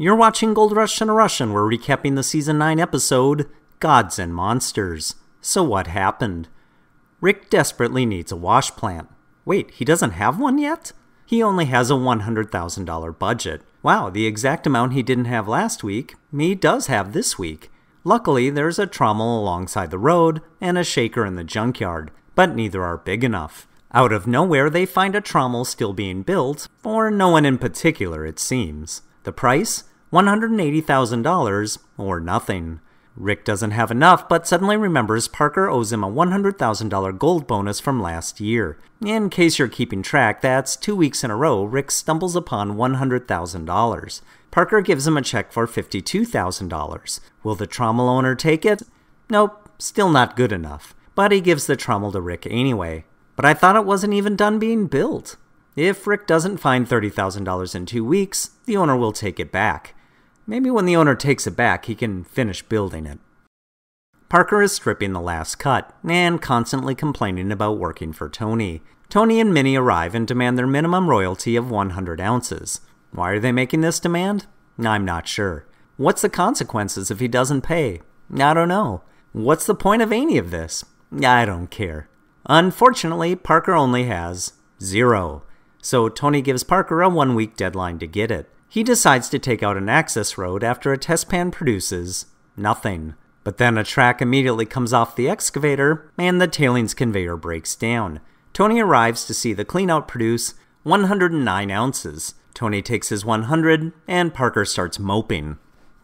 You're watching Gold Rush and a Russian. We're recapping the Season 9 episode, Gods and Monsters. So what happened? Rick desperately needs a wash plant. Wait, he doesn't have one yet? He only has a $100,000 budget. Wow, the exact amount he didn't have last week, he does have this week. Luckily, there's a trommel alongside the road and a shaker in the junkyard, but neither are big enough. Out of nowhere, they find a trommel still being built, for no one in particular, it seems. The price? $180,000, or nothing. Rick doesn't have enough, but suddenly remembers Parker owes him a $100,000 gold bonus from last year. In case you're keeping track, that's 2 weeks in a row Rick stumbles upon $100,000. Parker gives him a check for $52,000. Will the trommel owner take it? Nope, still not good enough. But he gives the trommel to Rick anyway. But I thought it wasn't even done being built. If Rick doesn't find $30,000 in 2 weeks, the owner will take it back. Maybe when the owner takes it back, he can finish building it. Parker is stripping the last cut, and constantly complaining about working for Tony. Tony and Minnie arrive and demand their minimum royalty of 100 ounces. Why are they making this demand? I'm not sure. What's the consequences if he doesn't pay? I don't know. What's the point of any of this? I don't care. Unfortunately, Parker only has 0. So Tony gives Parker a 1-week deadline to get it. He decides to take out an access road after a test pan produces nothing. But then a track immediately comes off the excavator and the tailings conveyor breaks down. Tony arrives to see the cleanout produce 109 ounces. Tony takes his 100 and Parker starts moping.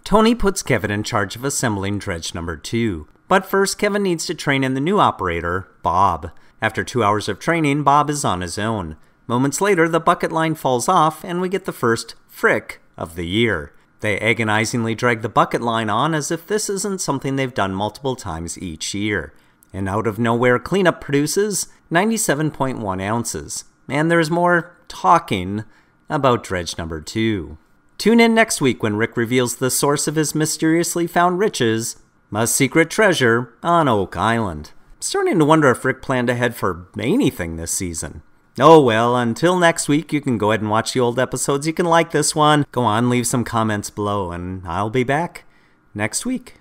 Tony puts Kevin in charge of assembling dredge number 2. But first, Kevin needs to train in the new operator, Bob. After 2 hours of training, Bob is on his own. Moments later, the bucket line falls off and we get the first frick of the year. They agonizingly drag the bucket line on as if this isn't something they've done multiple times each year. And out of nowhere, cleanup produces 97.1 ounces. And there's more talking about dredge number 2. Tune in next week when Rick reveals the source of his mysteriously found riches, a secret treasure on Oak Island. I'm starting to wonder if Rick planned ahead for anything this season. Oh well, until next week, you can go ahead and watch the old episodes. You can like this one. Go on, leave some comments below, and I'll be back next week.